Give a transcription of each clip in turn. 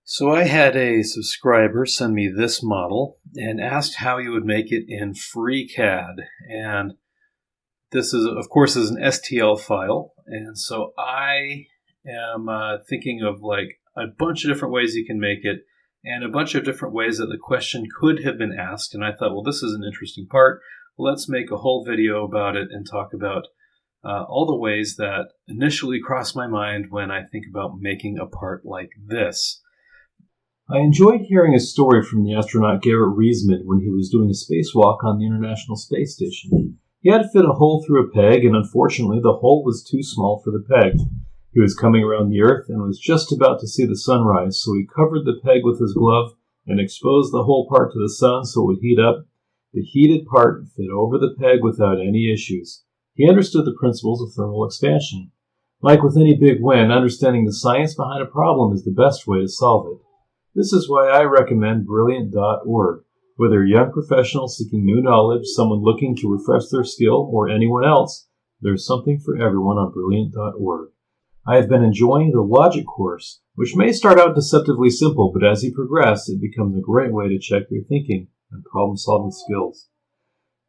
So I had a subscriber send me this model and asked how you would make it in FreeCAD. And this is, of course, is an STL file. And so I am thinking of like a bunch of different ways you can make it and a bunch of different ways that the question could have been asked. And I thought, well, this is an interesting part. Let's make a whole video about it and talk about all the ways that initially cross my mind when I think about making a part like this. I enjoyed hearing a story from the astronaut Garrett Reisman when he was doing a spacewalk on the International Space Station. He had to fit a hole through a peg, and unfortunately the hole was too small for the peg. He was coming around the Earth and was just about to see the sunrise, so he covered the peg with his glove and exposed the whole part to the sun so it would heat up. The heated part fit over the peg without any issues. He understood the principles of thermal expansion. Like with any big win, understanding the science behind a problem is the best way to solve it. This is why I recommend Brilliant.org. Whether a young professional seeking new knowledge, someone looking to refresh their skill, or anyone else, there's something for everyone on Brilliant.org. I have been enjoying the Logic course, which may start out deceptively simple, but as you progress, it becomes a great way to check your thinking and problem-solving skills.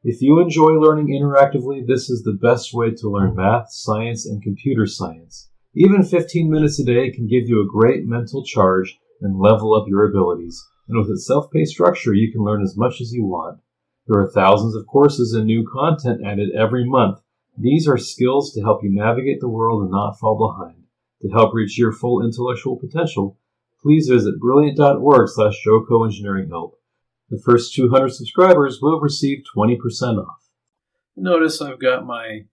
If you enjoy learning interactively, this is the best way to learn math, science, and computer science. Even 15 minutes a day can give you a great mental charge and level up your abilities. And with its self-paced structure, you can learn as much as you want. There are thousands of courses and new content added every month. These are skills to help you navigate the world and not fall behind. To help reach your full intellectual potential, please visit brilliant.org/jokoengineeringhelp. The first 200 subscribers will receive 20% off. Notice I've got my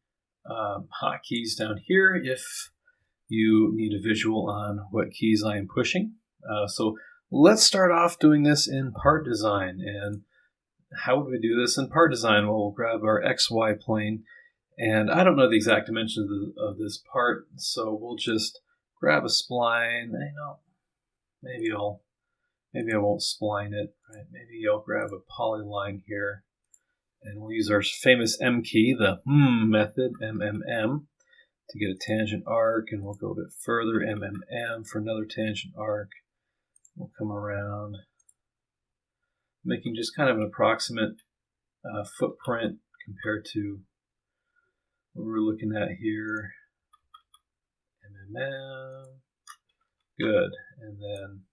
hotkeys down here if you need a visual on what keys I am pushing. So let's start off doing this in part design. And how would we do this in part design? Well, we'll grab our XY plane. And I don't know the exact dimensions of this part, so we'll just grab a spline. Maybe I won't spline it. Right? Maybe I'll grab a polyline here. And we'll use our famous M key, the method, MMM, to get a tangent arc. And we'll go a bit further, MMM, for another tangent arc. We'll come around, making just kind of an approximate footprint compared to what we're looking at here. MMM. Good. And then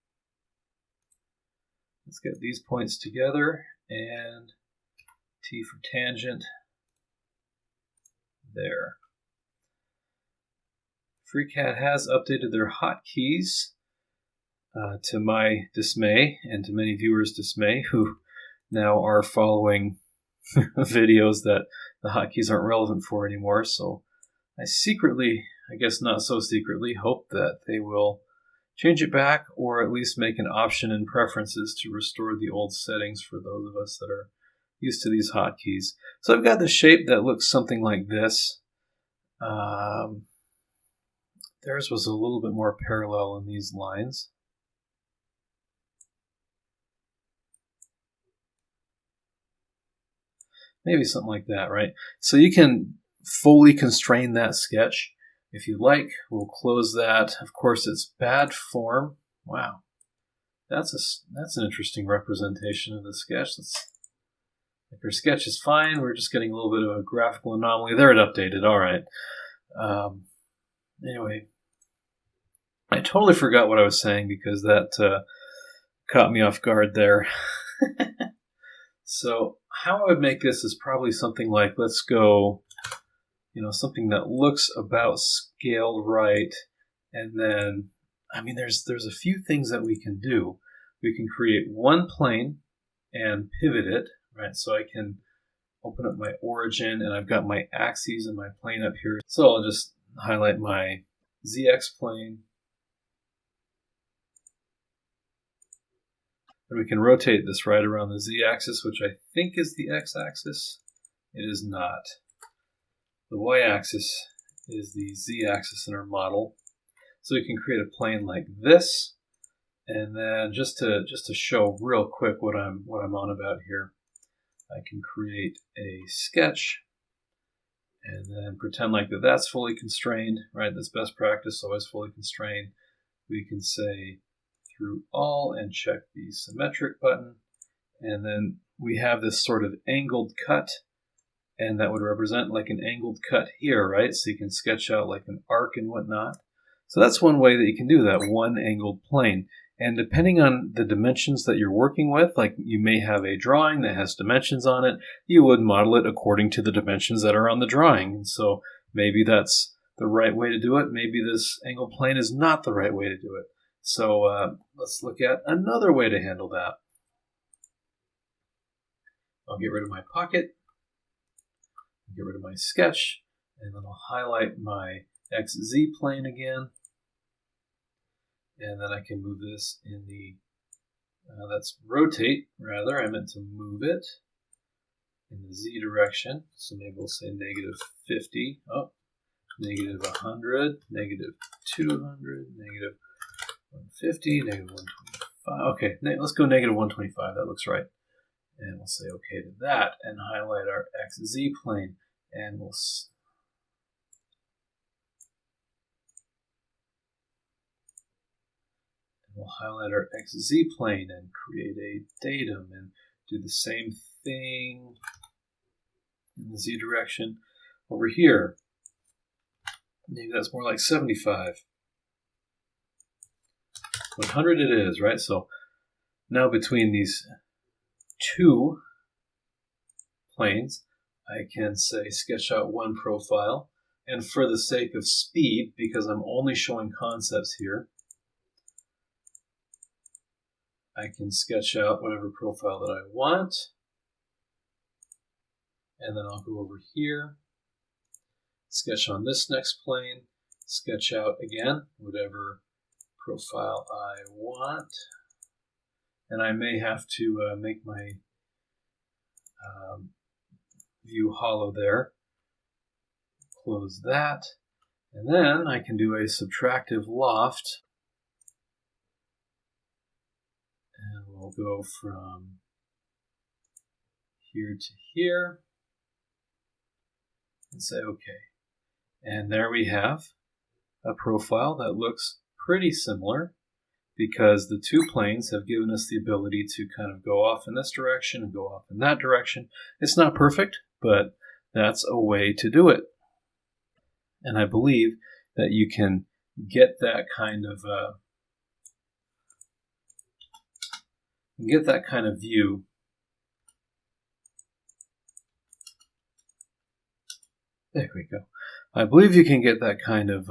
let's get these points together. And T for tangent. There. FreeCAD has updated their hotkeys. To my dismay, and to many viewers' dismay, who now are following videos that the hotkeys aren't relevant for anymore. So I secretly, I guess not so secretly, hope that they will change it back, or at least make an option in preferences to restore the old settings for those of us that are used to these hotkeys. So I've got the shape that looks something like this. Theirs was a little bit more parallel in these lines. Maybe something like that, right? So you can fully constrain that sketch if you like. We'll close that. Of course, it's bad form. Wow, that's an interesting representation of the sketch. Like our sketch is fine. We're just getting a little bit of a graphical anomaly. There, it updated. All right. Anyway, I totally forgot what I was saying because that caught me off guard there. So how I would make this is probably something like, let's go, something that looks about scaled right. And then, there's a few things that we can do. We can create one plane and pivot it, right? So I can open up my origin, and I've got my axes and my plane up here. So I'll just highlight my ZX plane. And we can rotate this right around the z-axis, which I think is the x-axis. It is not. The y-axis is the z-axis in our model. So we can create a plane like this. And then just to show real quick what I'm on about here, I can create a sketch and then pretend like that's fully constrained, right? That's best practice, always fully constrained. We can say through all and check the symmetric button. And then we have this sort of angled cut, and that would represent like an angled cut here, right? So you can sketch out like an arc and whatnot. So that's one way that you can do that, one angled plane. And depending on the dimensions that you're working with, like you may have a drawing that has dimensions on it, you would model it according to the dimensions that are on the drawing. And so maybe that's the right way to do it. Maybe this angled plane is not the right way to do it. So let's look at another way to handle that. I'll get rid of my pocket, get rid of my sketch, and then I'll highlight my XZ plane again. And then I can move this in the, that's rotate, rather. I meant to move it in the Z direction. So maybe we'll say negative 50, negative 100, negative 200, negative 150, negative 125. Okay, let's go negative 125. That looks right. And we'll say OK to that and highlight our XZ plane. And we'll highlight our XZ plane and create a datum and do the same thing in the Z direction over here. Maybe that's more like 75. 100 it is, right? So now between these two planes, I can say sketch out one profile. And for the sake of speed, because I'm only showing concepts here, I can sketch out whatever profile that I want. And then I'll go over here, sketch on this next plane, sketch out again whatever profile I want. And I may have to make my view hollow there. Close that. And then I can do a subtractive loft. And we'll go from here to here. And say OK. And there we have a profile that looks pretty similar, because the two planes have given us the ability to kind of go off in this direction and go off in that direction. It's not perfect, but that's a way to do it. And I believe that you can get that kind of view There we go. I believe you can get that kind of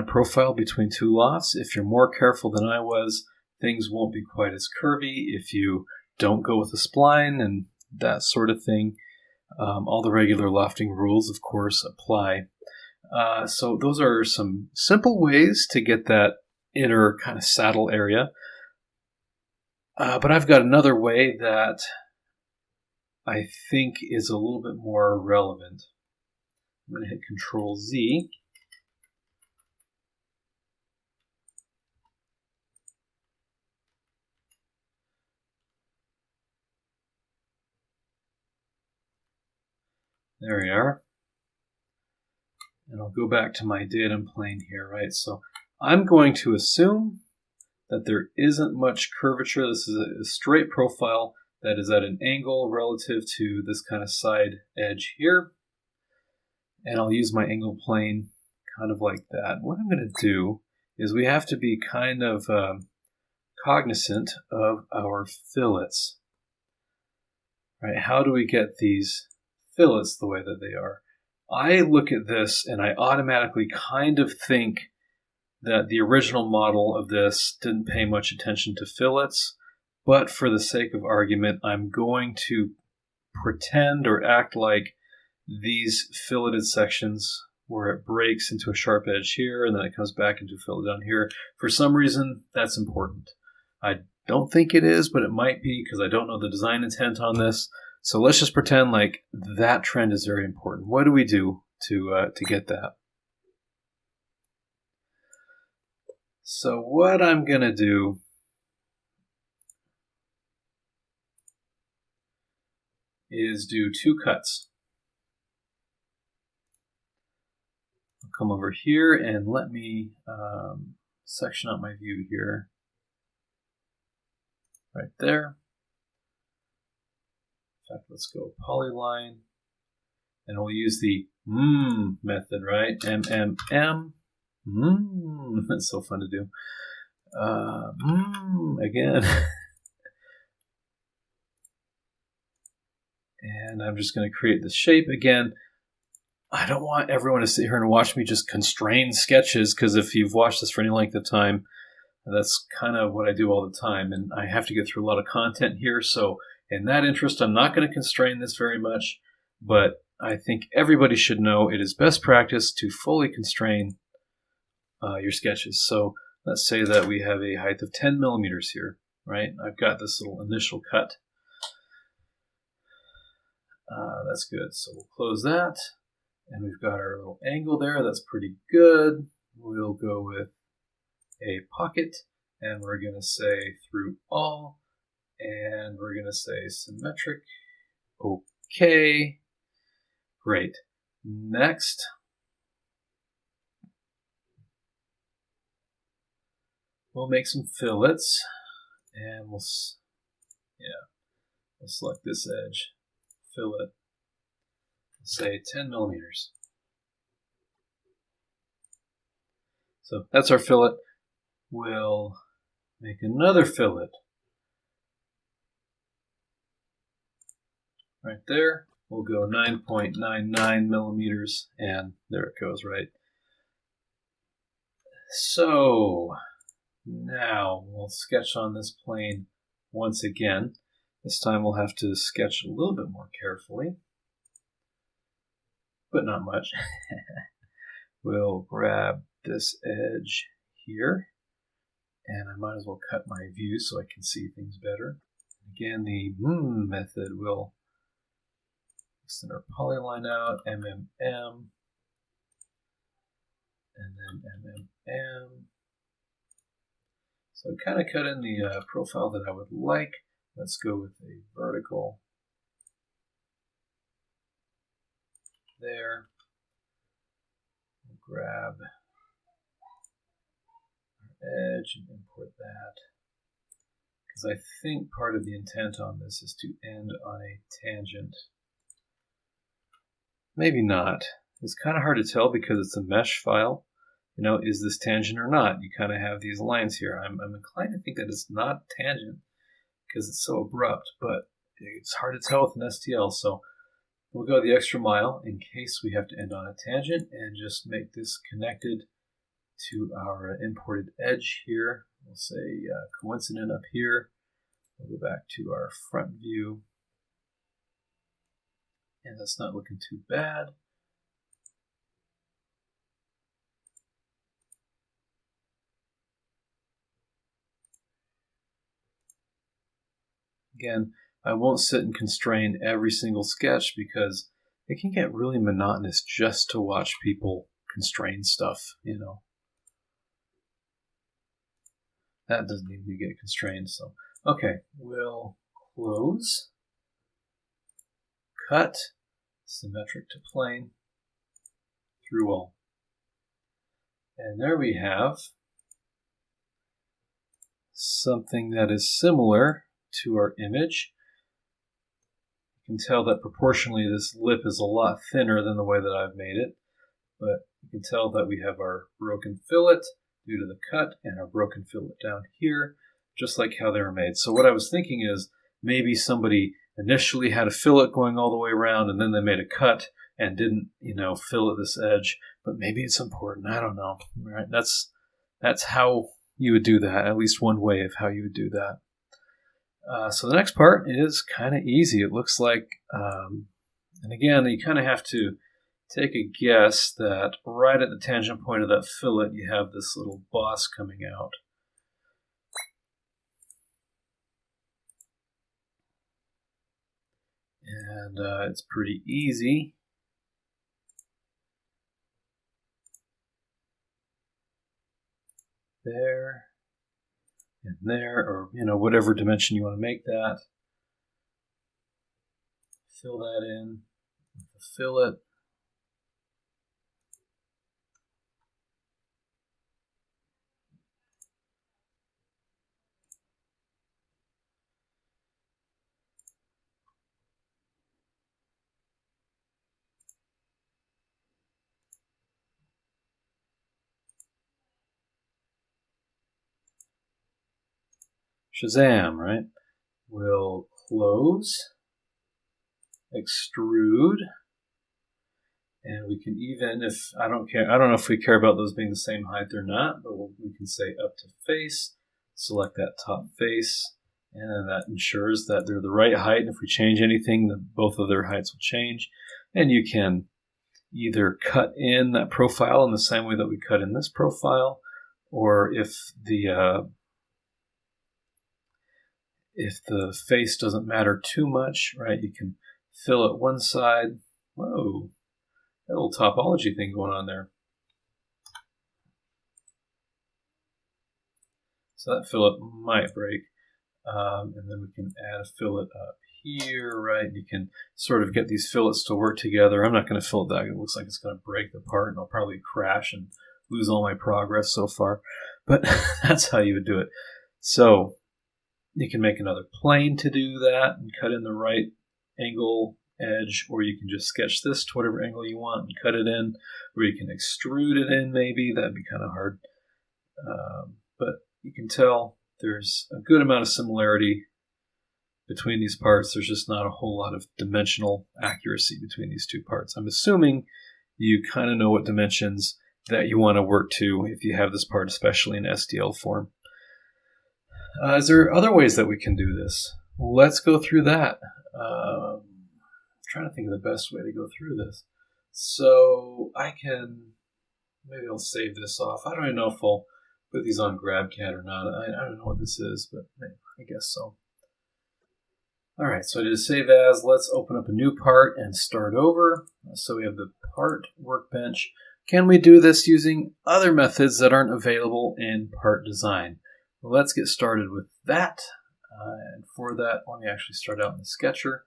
profile between two lofts. If you're more careful than I was, things won't be quite as curvy. If you don't go with a spline and that sort of thing, all the regular lofting rules, of course, apply. So those are some simple ways to get that inner kind of saddle area. But I've got another way that I think is a little bit more relevant. I'm going to hit Control Z. There we are. And I'll go back to my datum plane here, right? So I'm going to assume that there isn't much curvature. This is a straight profile that is at an angle relative to this kind of side edge here. And I'll use my angle plane kind of like that. What I'm going to do is we have to be kind of cognizant of our fillets. Right? How do we get these fillets the way that they are? I look at this and I automatically kind of think that the original model of this didn't pay much attention to fillets, but for the sake of argument, I'm going to pretend or act like these filleted sections where it breaks into a sharp edge here and then it comes back into a fillet down here. For some reason, that's important. I don't think it is, but it might be because I don't know the design intent on this. So let's just pretend like that trend is very important. What do we do to get that? So what I'm going to do is do two cuts. I'll come over here and let me section out my view here. Right there. In fact, let's go polyline. And we'll use the method, right? MMM. That's so fun to do. Again. And I'm just going to create the shape again. I don't want everyone to sit here and watch me just constrain sketches, because if you've watched this for any length of time, that's kind of what I do all the time. And I have to get through a lot of content here. So in that interest, I'm not going to constrain this very much. But I think everybody should know it is best practice to fully constrain your sketches. So let's say that we have a height of 10 millimeters here, right? I've got this little initial cut. That's good. So we'll close that. And we've got our little angle there. That's pretty good. We'll go with a pocket. And we're going to say through all. And we're going to say symmetric. Okay. Great. Next. We'll make some fillets. And we'll select this edge. Fillet, say 10 millimeters. So that's our fillet. We'll make another fillet right there. We'll go 9.99 millimeters, and there it goes, right? So now we'll sketch on this plane once again. This time we'll have to sketch a little bit more carefully, but not much. We'll grab this edge here, and I might as well cut my view so I can see things better. Again, the method will extend our polyline out, MMM, and then MMM. So I kind of cut in the profile that I would like. Let's go with a vertical there. We'll grab our edge and import that. Because I think part of the intent on this is to end on a tangent. Maybe not. It's kind of hard to tell because it's a mesh file. You know, is this tangent or not? You kind of have these lines here. I'm inclined to think that it's not tangent, because it's so abrupt, but it's hard to tell with an STL, so we'll go the extra mile in case we have to end on a tangent and just make this connected to our imported edge here. We'll say coincident up here. We'll go back to our front view, and that's not looking too bad. Again, I won't sit and constrain every single sketch because it can get really monotonous just to watch people constrain stuff, you know. That doesn't need to get constrained, so. Okay, we'll close, cut, symmetric to plane, through all. And there we have something that is similar to our image. You can tell that proportionally this lip is a lot thinner than the way that I've made it, but you can tell that we have our broken fillet due to the cut and our broken fillet down here, just like how they were made. So what I was thinking is maybe somebody initially had a fillet going all the way around and then they made a cut and didn't, you know, fillet this edge, but maybe it's important. I don't know. Right? That's how you would do that, at least one way of how you would do that. So the next part is kind of easy. It looks like, and again, you kind of have to take a guess that right at the tangent point of that fillet, you have this little boss coming out. And it's pretty easy. There. And there, or, you know, whatever dimension you want to make that. Fill that in with the fillet. Shazam, right? We'll close, extrude, and we can even, if I don't know if we care about those being the same height or not, but we can say up to face, select that top face, and then that ensures that they're the right height. And if we change anything, then both of their heights will change. And you can either cut in that profile in the same way that we cut in this profile, or if the face doesn't matter too much, right, you can fill it one side. Whoa, got a little topology thing going on there. So that fillet might break. And then we can add a fillet up here, right? You can sort of get these fillets to work together. I'm not going to fillet that. It looks like it's going to break the part, and I'll probably crash and lose all my progress so far. But that's how you would do it. So you can make another plane to do that and cut in the right angle edge, or you can just sketch this to whatever angle you want and cut it in, or you can extrude it in maybe. That'd be kind of hard. But you can tell there's a good amount of similarity between these parts. There's just not a whole lot of dimensional accuracy between these two parts. I'm assuming you kind of know what dimensions that you want to work to if you have this part, especially in STL form. Is there other ways that we can do this? Let's go through that. I'm trying to think of the best way to go through this. So maybe I'll save this off. I don't even know if I'll put these on GrabCAD or not. I don't know what this is, but I guess so. All right, so I did a save as. Let's open up a new part and start over. So we have the part workbench. Can we do this using other methods that aren't available in part design? Well, let's get started with that. And for that, let me actually start out in the sketcher.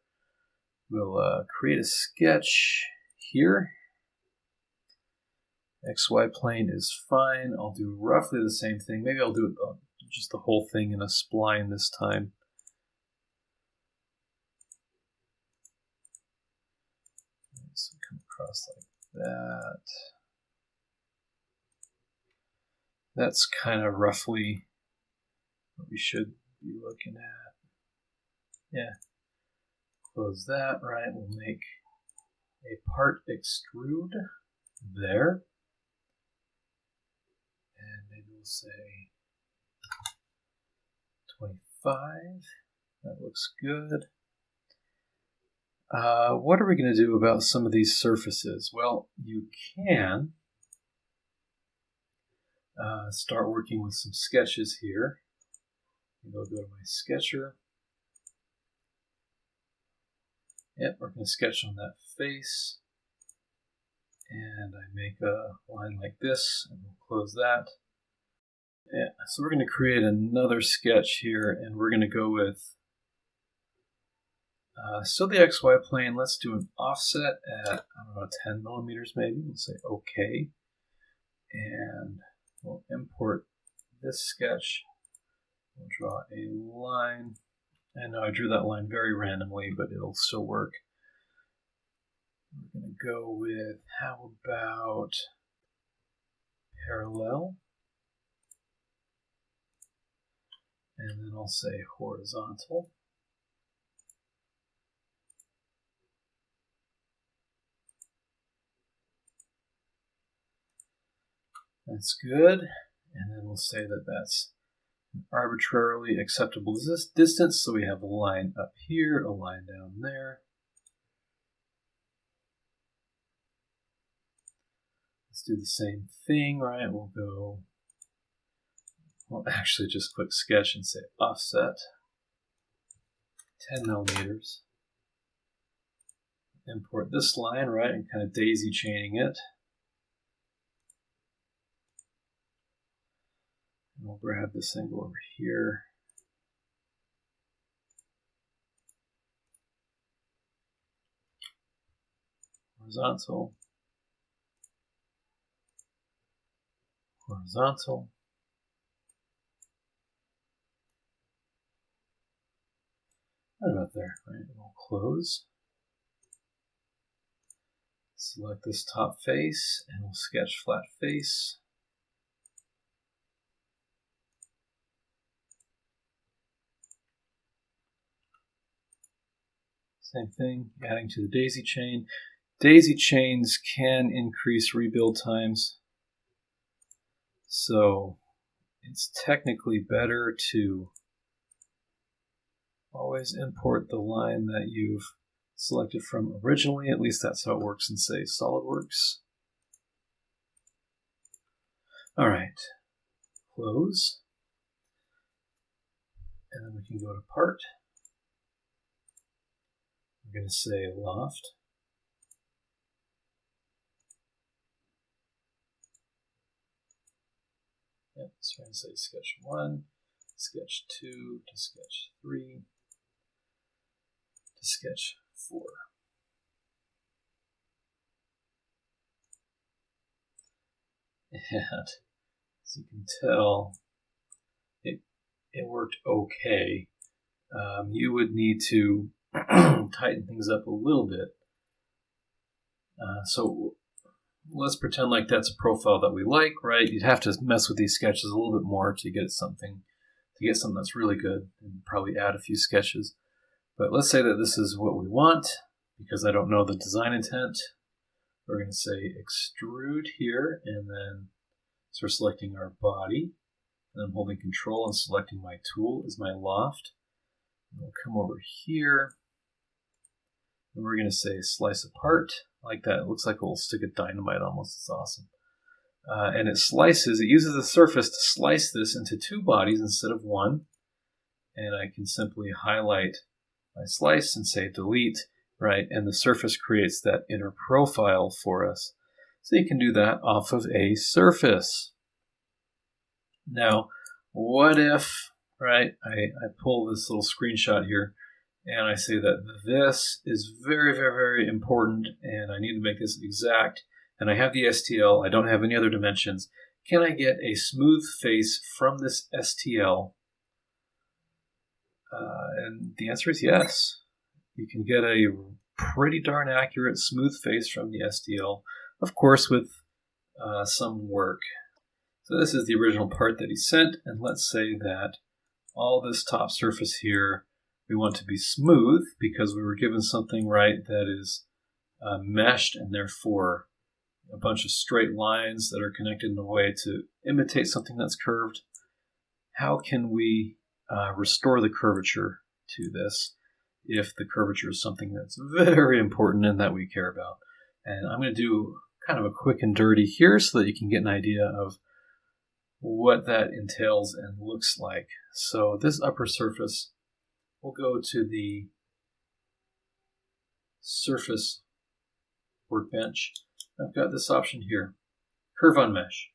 We'll create a sketch here. XY plane is fine. I'll do roughly the same thing. Maybe I'll do it just the whole thing in a spline this time. So come across like that. That's kind of roughly what we should be looking at. Yeah. Close that, right? We'll make a part extrude there. And maybe we'll say 25. That looks good. What are we going to do about some of these surfaces? Well, you can start working with some sketches here. Maybe I'll go to my sketcher. Yep, we're going to sketch on that face. And I make a line like this, and we'll close that. Yeah, so we're going to create another sketch here, and we're going to go with still the XY plane. Let's do an offset at, I don't know, 10 millimeters maybe. We'll say OK. And we'll import this sketch. We'll draw a line. I know I drew that line very randomly, but it'll still work. We're going to go with, how about parallel? And then I'll say horizontal. That's good. And then we'll say that that's an arbitrarily acceptable distance. So we have a line up here, a line down there. Let's do the same thing, right? We'll actually just click sketch and say offset 10 millimeters. Import this line, right, and kind of daisy chaining it. And we'll grab this angle over here. Horizontal. Horizontal. Right about there, right? We'll close. Select this top face, and we'll sketch flat face. Same thing, adding to the daisy chain. Daisy chains can increase rebuild times, so it's technically better to always import the line that you've selected from originally. At least that's how it works in, say, SolidWorks. All right, close. And then we can go to part. We're going to say loft. Yep, so we're going to say sketch 1, sketch 2, to sketch 3, to sketch 4. And as you can tell, it worked okay. You would need to tighten things up a little bit. So let's pretend like that's a profile that we like, right? You'd have to mess with these sketches a little bit more to get something that's really good, and probably add a few sketches. But let's say that this is what we want, because I don't know the design intent. We're going to say extrude here, and then we're selecting our body. And I'm holding Control and selecting my tool as my loft. And we'll come over here, and we're going to say slice apart, like that. It looks like a little stick of dynamite almost. It's awesome. And it uses the surface to slice this into 2 bodies instead of 1. And I can simply highlight my slice and say delete, right? And the surface creates that inner profile for us. So you can do that off of a surface. Now, what if, right, I pull this little screenshot here and I say that this is very, very, very important and I need to make this exact, and I have the STL, I don't have any other dimensions. Can I get a smooth face from this STL? And the answer is yes. You can get a pretty darn accurate smooth face from the STL, of course with some work. So this is the original part that he sent, and let's say that all this top surface here we want to be smooth because we were given something, right, that is meshed, and therefore a bunch of straight lines that are connected in a way to imitate something that's curved. How can we restore the curvature to this if the curvature is something that's very important and that we care about? And I'm going to do kind of a quick and dirty here so that you can get an idea of what that entails and looks like. So this upper surface, we'll go to the surface workbench. I've got this option here, curve on mesh.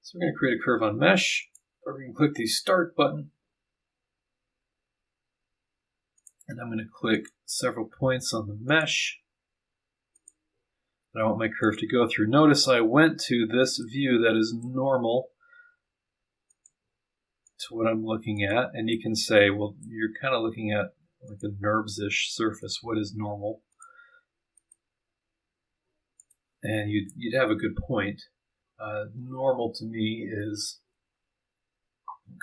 So we're going to create a curve on mesh. Or we can click the start button. And I'm going to click several points on the mesh that I want my curve to go through. Notice I went to this view that is normal to what I'm looking at, and you can say, well, you're kind of looking at like a NURBS-ish surface. What is normal? And you'd have a good point. Normal to me is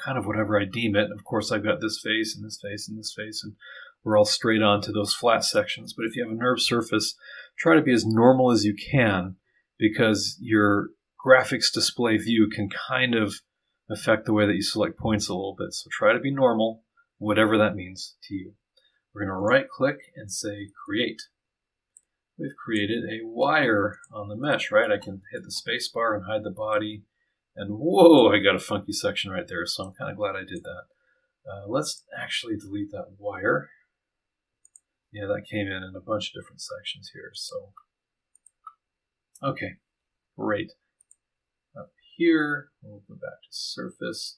kind of whatever I deem it. Of course, I've got this face and this face and this face, and we're all straight on to those flat sections. But if you have a NURBS surface, try to be as normal as you can, because your graphics display view can kind of affect the way that you select points a little bit. So try to be normal, whatever that means to you. We're going to right click and say create. We've created a wire on the mesh, right? I can hit the space bar and hide the body. And whoa, I got a funky section right there. So I'm kind of glad I did that. Let's actually delete that wire. Yeah, that came in a bunch of different sections here. So, okay, great. Up here, we'll go back to surface.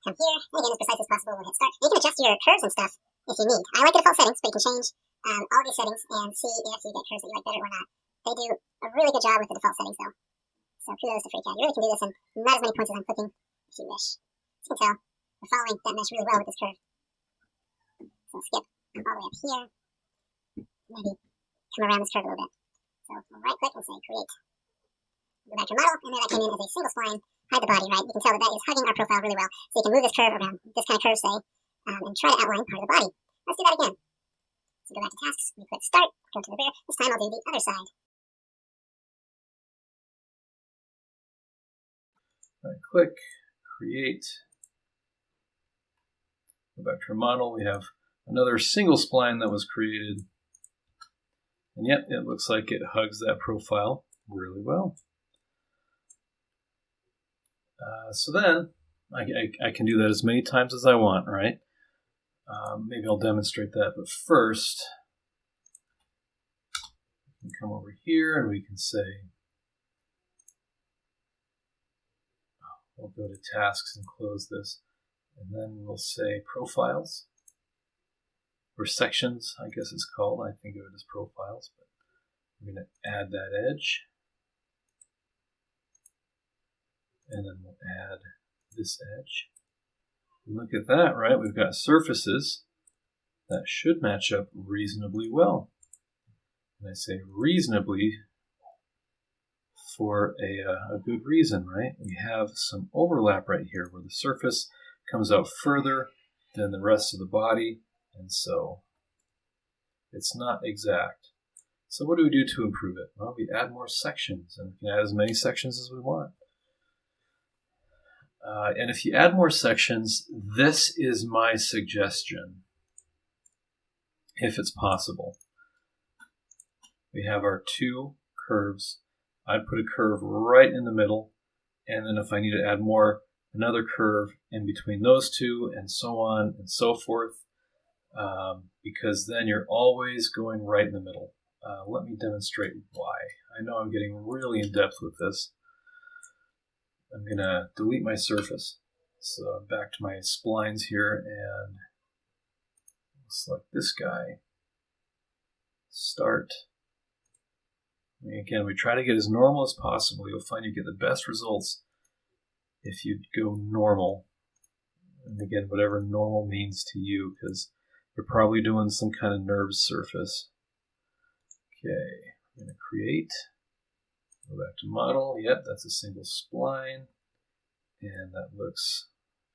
Come here, and again, as precise as possible, we'll hit start. You can adjust your curves and stuff if you need. I like the default settings, but you can change all these settings and see if you get curves that you like better or not. They do a really good job with the default settings, though. So kudos to FreeCAD. You really can do this in not as many points as I'm clicking if you wish. As you can tell, we're following that mesh really well with this curve. So skip all the way up here. Maybe come around this curve a little bit. So we'll right click and say create. Go back to your model, and there that came in as a single spline. Hide the body, right? You can tell that that is hugging our profile really well. So you can move this curve around, this kind of curve, say, and try to outline part of the body. Let's do that again. So go back to tasks, we click start, go to the rear. This time I'll do the other side. Right click, create. Go back to our model. We have another single spline that was created. And yep, it looks like it hugs that profile really well. So then I can do that as many times as I want, right? Maybe I'll demonstrate that, but first, we can come over here and we can say, we'll go to tasks and close this, and then we'll say profiles, or sections, I guess it's called. I think of it as profiles, but we're going to add that edge, and then we'll add this edge. Look at that, right? We've got surfaces that should match up reasonably well. And I say reasonably for a good reason, right? We have some overlap right here where the surface comes out further than the rest of the body, and so it's not exact. So what do we do to improve it? Well, we add more sections, and we can add as many sections as we want. And if you add more sections, this is my suggestion, if it's possible. We have our two curves. I'd put a curve right in the middle, and then if I need to add more, another curve in between those two, and so on and so forth, because then you're always going right in the middle. Let me demonstrate why. I know I'm getting really in depth with this. I'm going to delete my surface. So back to my splines here, and select this guy. Start. And again, we try to get as normal as possible. You'll find you get the best results if you go normal. And again, whatever normal means to you, because you're probably doing some kind of nerve surface. Okay, I'm going to create. Go back to model. Yep, that's a single spline, and that looks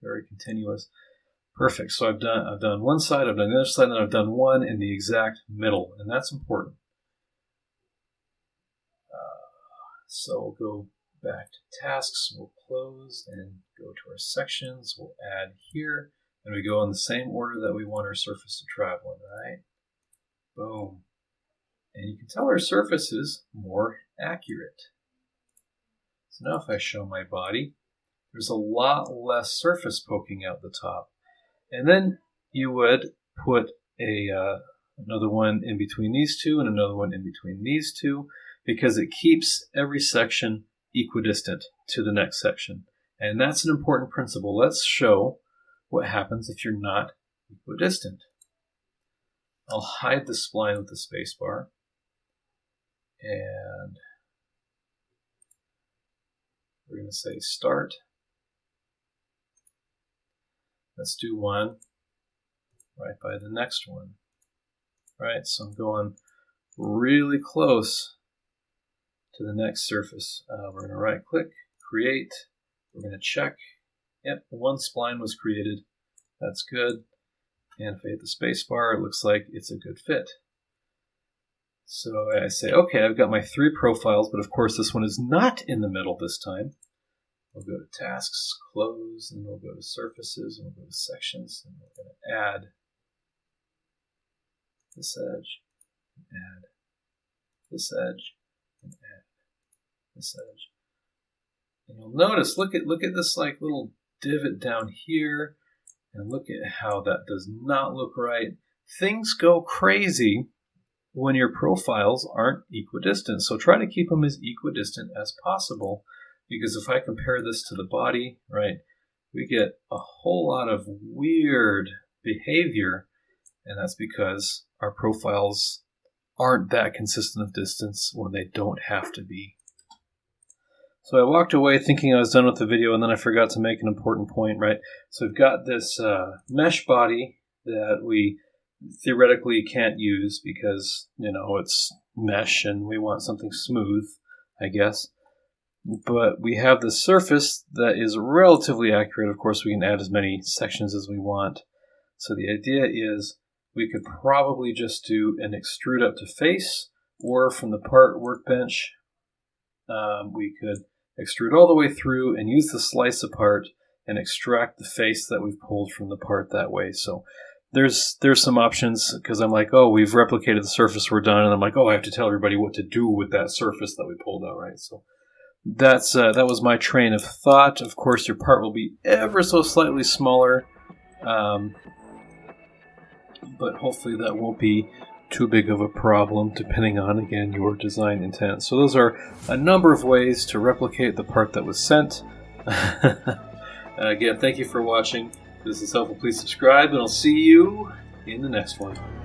very continuous. Perfect. So I've done one side, I've done the other side, and I've done one in the exact middle, and that's important. So we'll go back to tasks. We'll close and go to our sections. We'll add here, and we go in the same order that we want our surface to travel in. Right? Boom. And you can tell our surface is more accurate. So now if I show my body, there's a lot less surface poking out the top. And then you would put another one in between these two and another one in between these two, because it keeps every section equidistant to the next section. And that's an important principle. Let's show what happens if you're not equidistant. I'll hide the spline with the spacebar. And we're going to say start. Let's do one right by the next one. All right, so I'm going really close to the next surface. We're going to right click, create. We're going to check. Yep, one spline was created. That's good. And if I hit the space bar, it looks like it's a good fit. So I say, okay, I've got my three profiles, but of course this one is not in the middle this time. We'll go to tasks, close, and we'll go to surfaces, and we'll go to sections, and we're going to add this edge, and add this edge, and add this edge. And you'll notice, look at this like little divot down here, and look at how that does not look right. Things go crazy when your profiles aren't equidistant. So try to keep them as equidistant as possible, because if I compare this to the body, right, we get a whole lot of weird behavior, and that's because our profiles aren't that consistent of distance when they don't have to be. So I walked away thinking I was done with the video, and then I forgot to make an important point, right? So we've got this mesh body that we theoretically can't use because, it's mesh and we want something smooth, I guess. But we have the surface that is relatively accurate. Of course, we can add as many sections as we want. So the idea is we could probably just do an extrude up to face, or from the part workbench, we could extrude all the way through and use the slice apart and extract the face that we've pulled from the part that way. So there's some options, because I'm like, oh, we've replicated the surface, we're done, and I'm like, oh, I have to tell everybody what to do with that surface that we pulled out, right? So that was my train of thought. Of course, your part will be ever so slightly smaller, but hopefully that won't be too big of a problem, depending on, again, your design intent. So those are a number of ways to replicate the part that was sent. Again, thank you for watching. If this is helpful, please subscribe, and I'll see you in the next one.